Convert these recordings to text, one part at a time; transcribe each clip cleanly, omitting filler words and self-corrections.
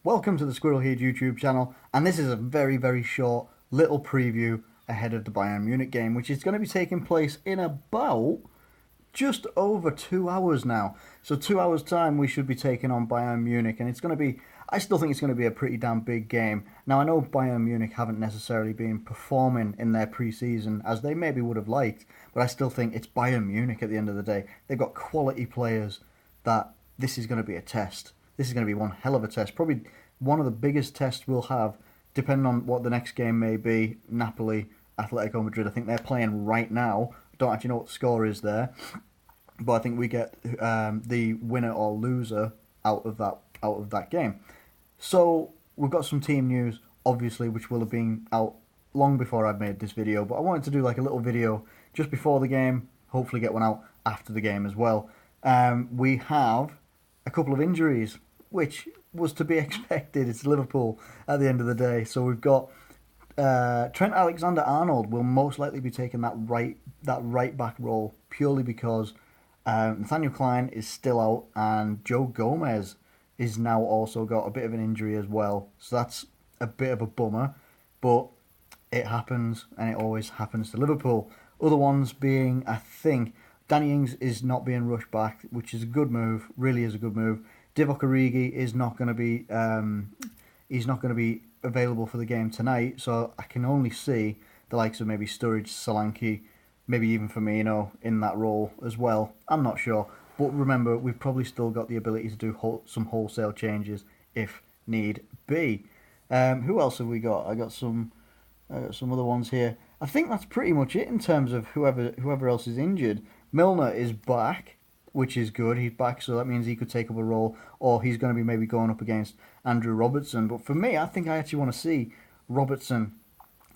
Welcome to the Squirrel Head YouTube channel, and this is a very short little preview ahead of the Bayern Munich game, which is going to be taking place in about just over 2 hours now. So 2 hours time we should be taking on Bayern Munich, and it's going to be, I still think it's going to be a pretty damn big game. Now I know Bayern Munich haven't necessarily been performing in their pre-season as they maybe would have liked, but I still think it's Bayern Munich at the end of the day. They've got quality players that this is going to be a test. This is going to be one hell of a test. Probably one of the biggest tests we'll have, depending on what the next game may be. Napoli, Atletico Madrid. I think they're playing right now. Don't actually know what the score is there, but I think we get the winner or loser out of that game. So we've got some team news, obviously, which will have been out long before I've made this video. But I wanted to do like a little video just before the game. Hopefully, get one out after the game as well. We have a couple of injuries, which was to be expected. It's Liverpool at the end of the day. So we've got Trent Alexander-Arnold will most likely be taking that right back role purely because Nathaniel Klein is still out and Joe Gomez is now also got a bit of an injury as well. So that's a bit of a bummer, but it happens, and it always happens to Liverpool. Other ones being, I think, Danny Ings is not being rushed back, which is a good move. Really is a good move. Divock Origi is not going to be. He's not going to be available for the game tonight. So I can only see the likes of maybe Sturridge, Solanke, maybe even Firmino in that role as well. I'm not sure, but remember, we've probably still got the ability to do some wholesale changes if need be. Who else have we got? I got some other ones here. I think that's pretty much it in terms of whoever else is injured. Milner is back, which is good. He's back, so that means he could take up a role, or he's going to be maybe going up against Andrew Robertson. But for me, I think I actually want to see Robertson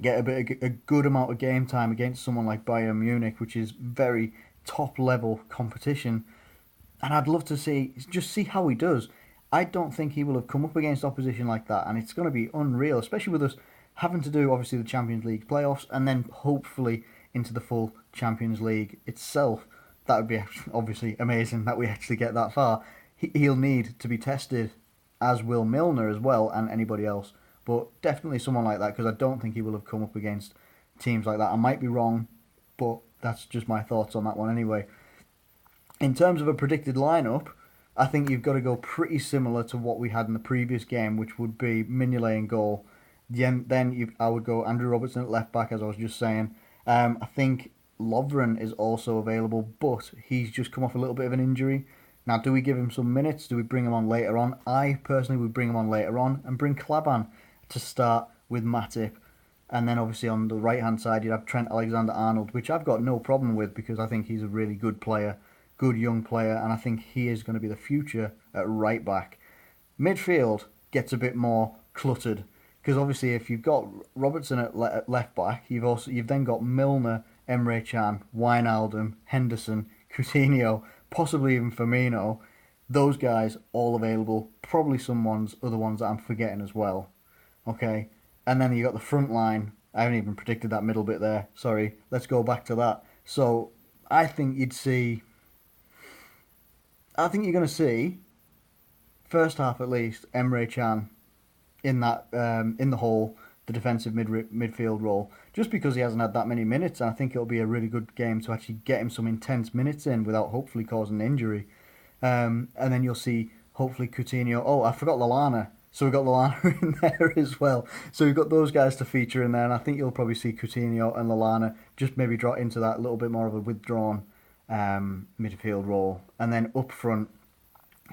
get a good amount of game time against someone like Bayern Munich, which is very top level competition. And I'd love to see how he does. I don't think he will have come up against opposition like that, and it's going to be unreal, especially with us having to do obviously the Champions League playoffs and then hopefully into the full Champions League itself. That would be obviously amazing that we actually get that far. He'll need to be tested, as will Milner as well, and anybody else. But definitely someone like that, because I don't think he will have come up against teams like that. I might be wrong, but that's just my thoughts on that one anyway. In terms of a predicted lineup, I think you've got to go pretty similar to what we had in the previous game, which would be Mignolet in goal. Then I would go Andrew Robertson at left back, as I was just saying. I think Lovren is also available, but he's just come off a little bit of an injury. Now, do we give him some minutes? Do we bring him on later on? I personally would bring him on later on and bring Klaban to start with Matip. And then obviously on the right-hand side, you'd have Trent Alexander-Arnold, which I've got no problem with because I think he's a really good player, good young player, and I think he is going to be the future at right back. Midfield gets a bit more cluttered because obviously if you've got Robertson at left back, you've then got Milner, Emre Can, Wijnaldum, Henderson, Coutinho, possibly even Firmino. Those guys all available. Probably other ones that I'm forgetting as well. Okay, and then you got the front line. I haven't even predicted that middle bit there. Sorry. Let's go back to that. So I think you're going to see first half at least Emre Can in the hole, the defensive midfield role, just because he hasn't had that many minutes, and I think it'll be a really good game to actually get him some intense minutes in without hopefully causing an injury. And then you'll see hopefully Coutinho. Oh, I forgot Lallana. So we've got Lallana in there as well. So we've got those guys to feature in there, and I think you'll probably see Coutinho and Lallana just maybe drop into that little bit more of a withdrawn midfield role. And then up front,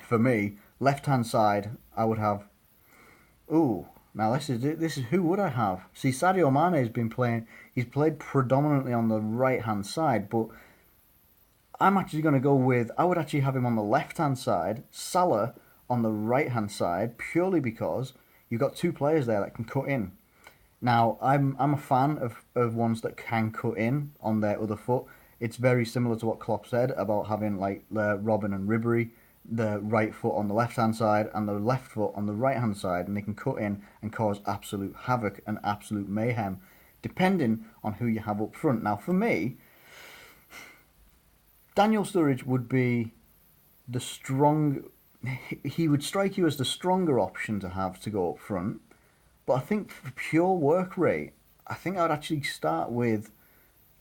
for me, left-hand side, I would have... Ooh, now this is who would I have? See, Sadio Mane has been playing. He's played predominantly on the right-hand side, but I'm actually going to go with... I would actually have him on the left-hand side, Salah on the right-hand side, purely because you've got two players there that can cut in. Now, I'm a fan of ones that can cut in on their other foot. It's very similar to what Klopp said about having like Robin and Ribery, the right foot on the left-hand side and the left foot on the right-hand side, and they can cut in and cause absolute havoc and absolute mayhem, depending on who you have up front. Now, for me, Daniel Sturridge would be the strong he would strike you as the stronger option to have to go up front. But I think for pure work rate, I think I'd actually start with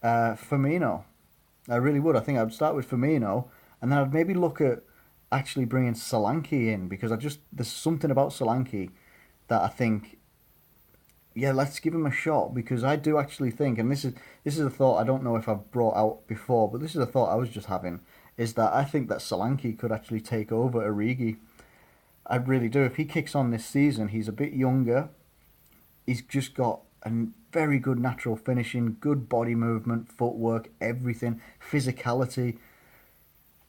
Firmino. I really would. I think I'd start with Firmino, and then I'd maybe look at actually bringing Solanke in, because there's something about Solanke that I think, yeah, let's give him a shot, because I do actually think, and this is a thought I don't know if I've brought out before, but this is a thought I was just having, is that I think that Solanke could actually take over Origi. I really do. If he kicks on this season, he's a bit younger. He's just got a very good natural finishing, good body movement, footwork, everything, physicality.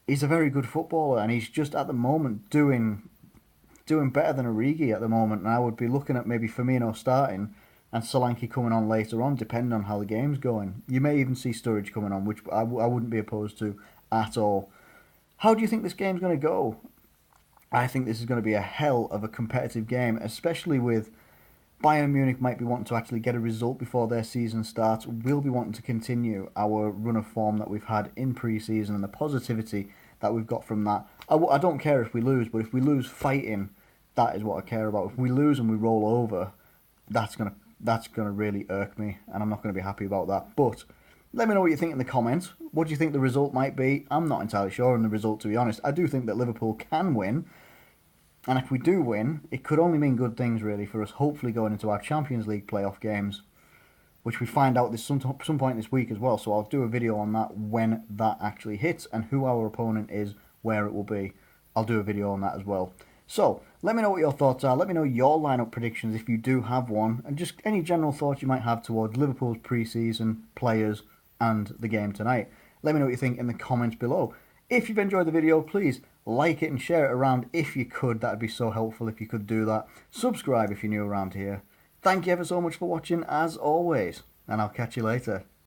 He's a very good footballer, and he's just at the moment doing better than Origi at the moment. And I would be looking at maybe Firmino starting and Solanke coming on later on, depending on how the game's going. You may even see Sturridge coming on, which I wouldn't be opposed to at all. How do you think this game's going to go? I think this is going to be a hell of a competitive game, especially with Bayern Munich might be wanting to actually get a result before their season starts. We'll be wanting to continue our run of form that we've had in pre-season and the positivity that we've got from that. I don't care if we lose, but if we lose fighting, that is what I care about. If we lose and we roll over, that's gonna really irk me, and I'm not going to be happy about that. But let me know what you think in the comments. What do you think the result might be? I'm not entirely sure on the result, to be honest. I do think that Liverpool can win. And if we do win, it could only mean good things, really, for us hopefully going into our Champions League playoff games, which we find out this some point this week as well. So I'll do a video on that when that actually hits, and who our opponent is, where it will be. I'll do a video on that as well. So let me know what your thoughts are. Let me know your lineup predictions if you do have one, and just any general thoughts you might have towards Liverpool's pre-season, players, and the game tonight. Let me know what you think in the comments below. If you've enjoyed the video, please like it and share it around if you could. That'd be so helpful if you could do that. Subscribe if you're new around here. Thank you ever so much for watching, as always, and I'll catch you later.